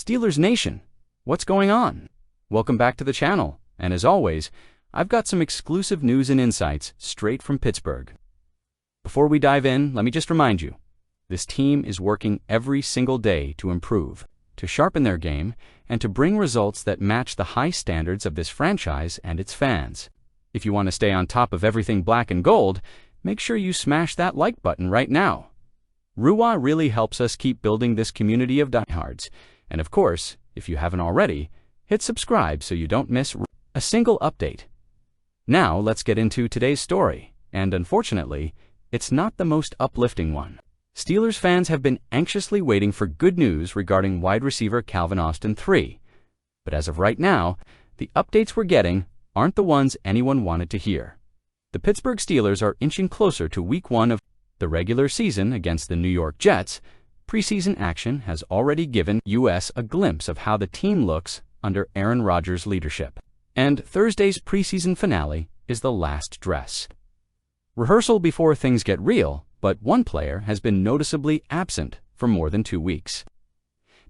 Steelers Nation, what's going on? Welcome back to the channel, and as always, I've got some exclusive news and insights straight from Pittsburgh. Before we dive in, let me just remind you, this team is working every single day to improve, to sharpen their game, and to bring results that match the high standards of this franchise and its fans. If you want to stay on top of everything black and gold, make sure you smash that like button right now. RUA really helps us keep building this community of diehards, and of course, if you haven't already, hit subscribe so you don't miss a single update. Now let's get into today's story, and unfortunately, it's not the most uplifting one. Steelers fans have been anxiously waiting for good news regarding wide receiver Calvin Austin III, but as of right now, the updates we're getting aren't the ones anyone wanted to hear. The Pittsburgh Steelers are inching closer to Week 1 of the regular season against the New York Jets. Preseason action has already given us a glimpse of how the team looks under Aaron Rodgers' leadership. And Thursday's preseason finale is the last dress. Rehearsal before things get real, but one player has been noticeably absent for more than 2 weeks.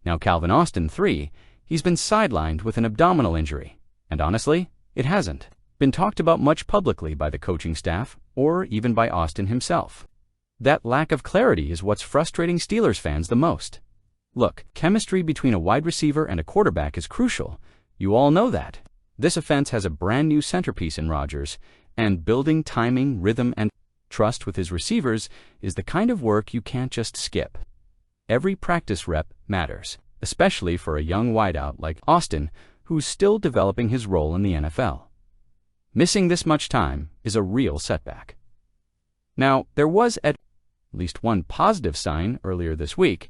Now Calvin Austin III, he's been sidelined with an abdominal injury, and honestly, it hasn't been talked about much publicly by the coaching staff or even by Austin himself. That lack of clarity is what's frustrating Steelers fans the most. Look, chemistry between a wide receiver and a quarterback is crucial. You all know that. This offense has a brand new centerpiece in Rodgers, and building timing, rhythm, and trust with his receivers is the kind of work you can't just skip. Every practice rep matters, especially for a young wideout like Austin, who's still developing his role in the NFL. Missing this much time is a real setback. Now, there was at least one positive sign earlier this week.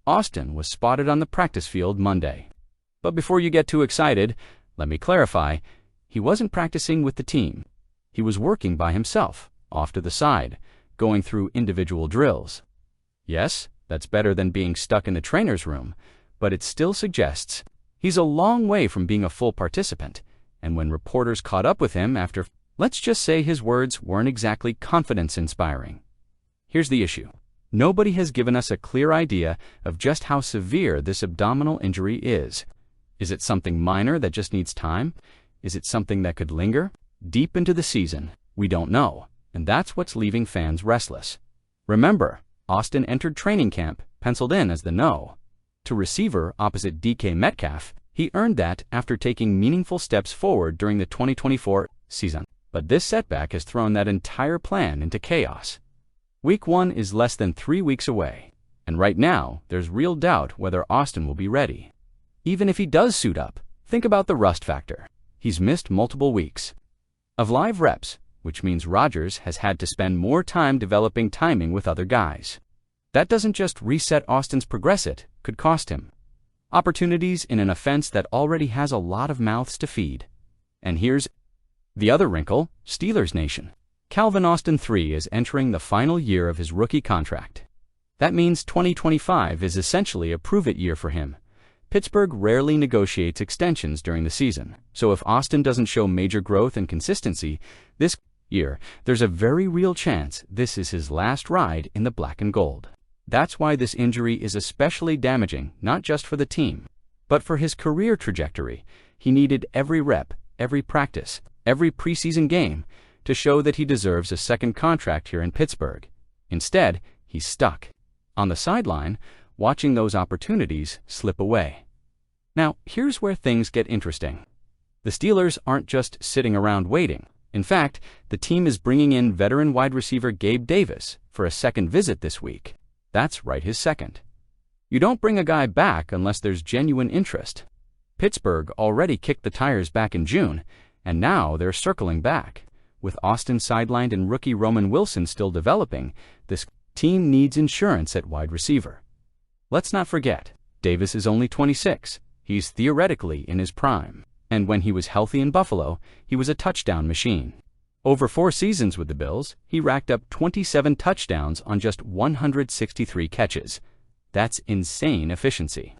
Austin was spotted on the practice field Monday. But before you get too excited, let me clarify, he wasn't practicing with the team. He was working by himself, off to the side, going through individual drills. Yes, that's better than being stuck in the trainer's room, but it still suggests he's a long way from being a full participant, and when reporters caught up with him after, let's just say his words weren't exactly confidence-inspiring. Here's the issue. Nobody has given us a clear idea of just how severe this abdominal injury is. Is it something minor that just needs time? Is it something that could linger deep into the season? We don't know, and that's what's leaving fans restless. Remember, Austin entered training camp penciled in as the no-to receiver opposite DK Metcalf. He earned that after taking meaningful steps forward during the 2024 season. But this setback has thrown that entire plan into chaos. Week 1 is less than 3 weeks away, and right now, there's real doubt whether Austin will be ready. Even if he does suit up, think about the rust factor. He's missed multiple weeks of live reps, which means Rodgers has had to spend more time developing timing with other guys. That doesn't just reset Austin's progress, it could cost him opportunities in an offense that already has a lot of mouths to feed. And here's the other wrinkle, Steelers Nation. Calvin Austin III is entering the final year of his rookie contract. That means 2025 is essentially a prove-it year for him. Pittsburgh rarely negotiates extensions during the season, so if Austin doesn't show major growth and consistency this year, there's a very real chance this is his last ride in the black and gold. That's why this injury is especially damaging, not just for the team, but for his career trajectory. He needed every rep, every practice, every preseason game to show that he deserves a second contract here in Pittsburgh. Instead, he's stuck on the sideline, watching those opportunities slip away. Now, here's where things get interesting. The Steelers aren't just sitting around waiting. In fact, the team is bringing in veteran wide receiver Gabe Davis for a second visit this week. That's right, his second. You don't bring a guy back unless there's genuine interest. Pittsburgh already kicked the tires back in June, and now they're circling back. With Austin sidelined and rookie Roman Wilson still developing, this team needs insurance at wide receiver. Let's not forget, Davis is only 26. He's theoretically in his prime. And when he was healthy in Buffalo, he was a touchdown machine. Over 4 seasons with the Bills, he racked up 27 touchdowns on just 163 catches. That's insane efficiency.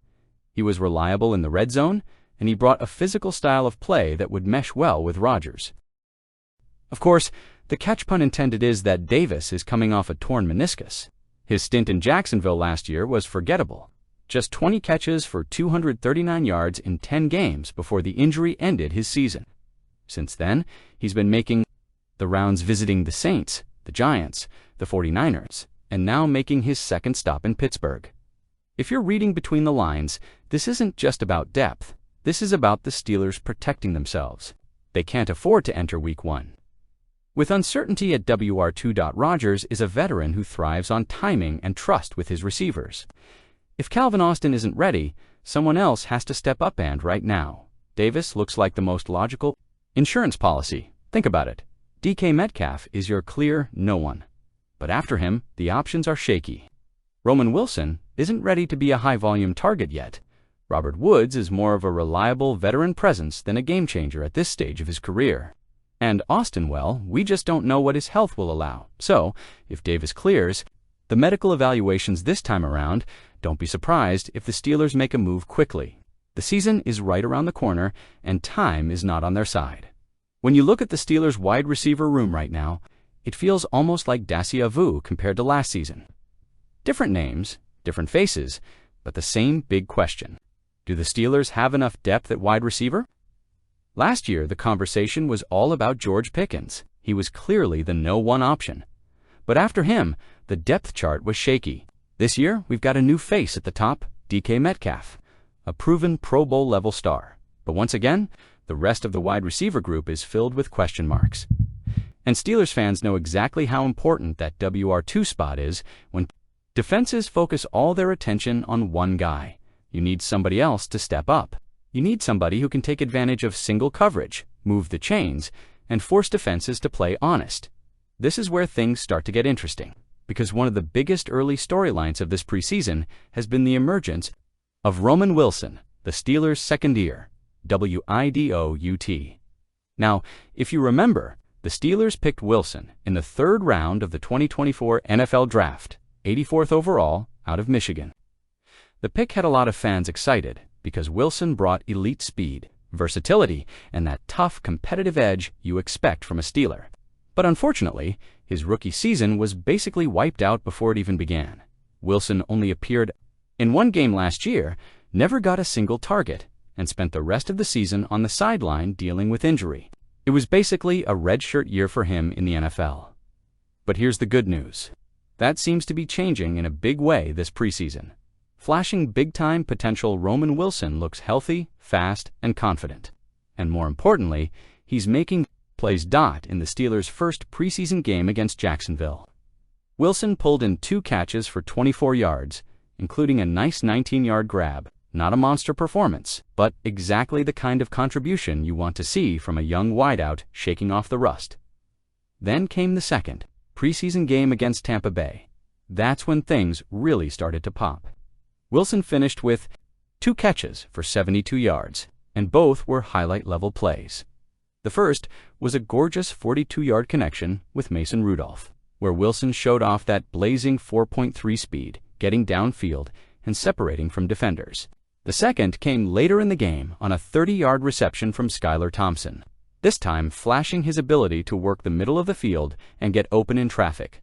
He was reliable in the red zone, and he brought a physical style of play that would mesh well with Rodgers. Of course, the catch pun intended is that Davis is coming off a torn meniscus. His stint in Jacksonville last year was forgettable. just 20 catches for 239 yards in 10 games before the injury ended his season. Since then, he's been making the rounds visiting the Saints, the Giants, the 49ers, and now making his second stop in Pittsburgh. If you're reading between the lines, this isn't just about depth. This is about the Steelers protecting themselves. They can't afford to enter Week 1. With uncertainty at WR2. Rodgers is a veteran who thrives on timing and trust with his receivers. If Calvin Austin isn't ready, someone else has to step up, and right now, Davis looks like the most logical insurance policy. Think about it. DK Metcalf is your clear no one. But after him, the options are shaky. Roman Wilson isn't ready to be a high-volume target yet. Robert Woods is more of a reliable veteran presence than a game-changer at this stage of his career. And Austin, well, we just don't know what his health will allow. So, if Davis clears the medical evaluations this time around, don't be surprised if the Steelers make a move quickly. The season is right around the corner, and time is not on their side. When you look at the Steelers' wide receiver room right now, it feels almost like Dacia Vu compared to last season. Different names, different faces, but the same big question. Do the Steelers have enough depth at wide receiver? Last year, the conversation was all about George Pickens. He was clearly the no one option. But after him, the depth chart was shaky. This year, we've got a new face at the top, DK Metcalf, a proven Pro Bowl level star. But once again, the rest of the wide receiver group is filled with question marks. And Steelers fans know exactly how important that WR2 spot is when defenses focus all their attention on one guy. You need somebody else to step up. You need somebody who can take advantage of single coverage, move the chains, and force defenses to play honest. This is where things start to get interesting, because one of the biggest early storylines of this preseason has been the emergence of Roman Wilson, the Steelers' second year, WIDOUT. Now, if you remember, the Steelers picked Wilson in the third round of the 2024 NFL Draft, 84th overall, out of Michigan. The pick had a lot of fans excited because Wilson brought elite speed, versatility, and that tough, competitive edge you expect from a Steeler. But unfortunately, his rookie season was basically wiped out before it even began. Wilson only appeared in one game last year, never got a single target, and spent the rest of the season on the sideline dealing with injury. It was basically a redshirt year for him in the NFL. But here's the good news. That seems to be changing in a big way this preseason. Flashing big-time potential Roman Wilson looks healthy, fast, and confident. And more importantly, he's making plays. In the Steelers' first preseason game against Jacksonville, Wilson pulled in 2 catches for 24 yards, including a nice 19-yard grab. Not a monster performance, but exactly the kind of contribution you want to see from a young wideout shaking off the rust. Then came the second preseason game against Tampa Bay. That's when things really started to pop. Wilson finished with 2 catches for 72 yards, and both were highlight-level plays. The first was a gorgeous 42-yard connection with Mason Rudolph, where Wilson showed off that blazing 4.3 speed, getting downfield and separating from defenders. The second came later in the game on a 30-yard reception from Skylar Thompson, this time flashing his ability to work the middle of the field and get open in traffic.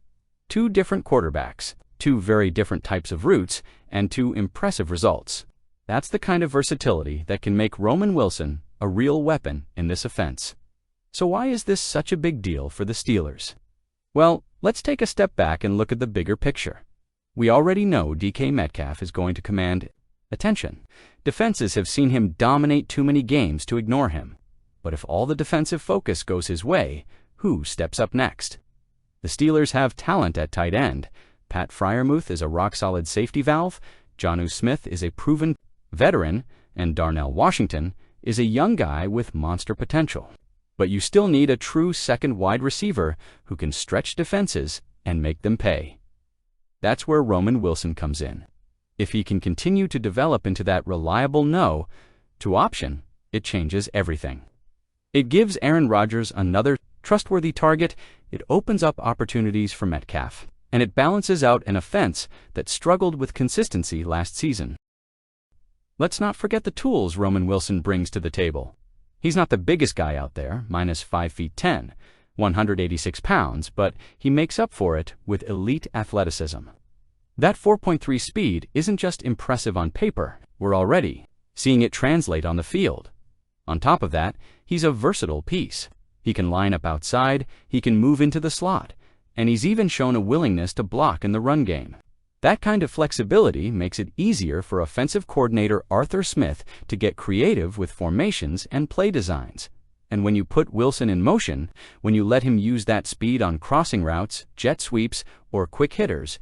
2 different quarterbacks, 2 very different types of routes, and 2 impressive results. That's the kind of versatility that can make Roman Wilson a real weapon in this offense. So why is this such a big deal for the Steelers? Well, let's take a step back and look at the bigger picture. We already know DK Metcalf is going to command attention. Defenses have seen him dominate too many games to ignore him. But if all the defensive focus goes his way, who steps up next? The Steelers have talent at tight end. Pat Freiermuth is a rock-solid safety valve, Jonnu Smith is a proven veteran, and Darnell Washington is a young guy with monster potential. But you still need a true second wide receiver who can stretch defenses and make them pay. That's where Roman Wilson comes in. If he can continue to develop into that reliable no-2 option, it changes everything. It gives Aaron Rodgers another trustworthy target, it opens up opportunities for Metcalf, and it balances out an offense that struggled with consistency last season. Let's not forget the tools Roman Wilson brings to the table. He's not the biggest guy out there, minus 5'10", 186 pounds, but he makes up for it with elite athleticism. That 4.3 speed isn't just impressive on paper, we're already seeing it translate on the field. On top of that, he's a versatile piece. He can line up outside, he can move into the slot, and he's even shown a willingness to block in the run game. That kind of flexibility makes it easier for offensive coordinator Arthur Smith to get creative with formations and play designs. And when you put Wilson in motion, when you let him use that speed on crossing routes, jet sweeps, or quick hitters,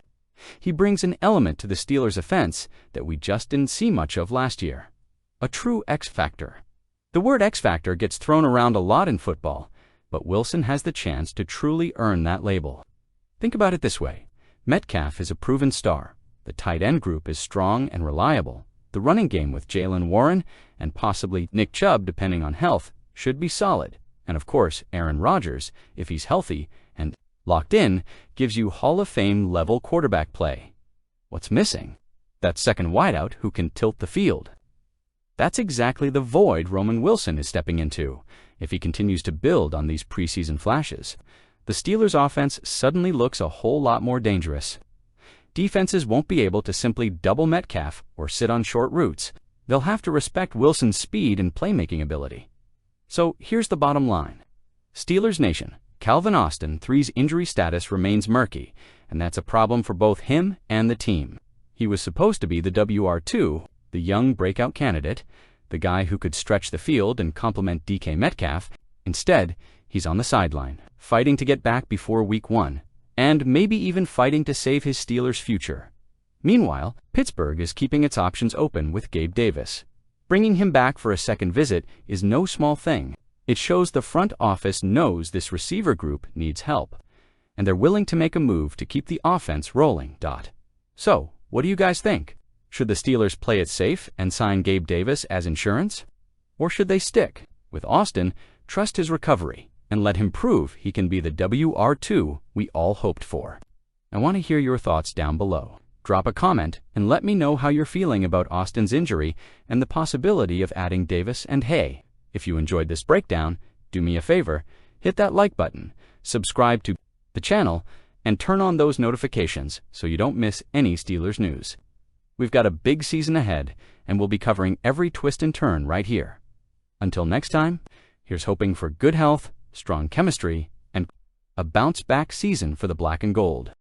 he brings an element to the Steelers' offense that we just didn't see much of last year. A true X factor. The word X factor gets thrown around a lot in football, but Wilson has the chance to truly earn that label. Think about it this way. Metcalf is a proven star. The tight end group is strong and reliable. The running game with Jaylen Warren and possibly Nick Chubb, depending on health, should be solid. And of course, Aaron Rodgers, if he's healthy and locked in, gives you Hall of Fame level quarterback play. What's missing? That second wideout who can tilt the field. That's exactly the void Roman Wilson is stepping into. If he continues to build on these preseason flashes, the Steelers' offense suddenly looks a whole lot more dangerous. Defenses won't be able to simply double Metcalf or sit on short routes. They'll have to respect Wilson's speed and playmaking ability. So here's the bottom line. Steelers Nation, Calvin Austin III's injury status remains murky, and that's a problem for both him and the team. He was supposed to be the WR2, the young breakout candidate, the guy who could stretch the field and complement DK Metcalf. Instead, he's on the sideline, fighting to get back before Week 1, and maybe even fighting to save his Steelers' future. Meanwhile, Pittsburgh is keeping its options open with Gabe Davis. Bringing him back for a second visit is no small thing. It shows the front office knows this receiver group needs help, and they're willing to make a move to keep the offense rolling. So, what do you guys think? Should the Steelers play it safe and sign Gabe Davis as insurance? Or should they stick with Austin, trust his recovery, and let him prove he can be the WR2 we all hoped for? I want to hear your thoughts down below. Drop a comment and let me know how you're feeling about Austin's injury and the possibility of adding Davis. And hey, if you enjoyed this breakdown, do me a favor, hit that like button, subscribe to the channel, and turn on those notifications so you don't miss any Steelers news. We've got a big season ahead, and we'll be covering every twist and turn right here. Until next time, here's hoping for good health, strong chemistry, and a bounce-back season for the black and gold.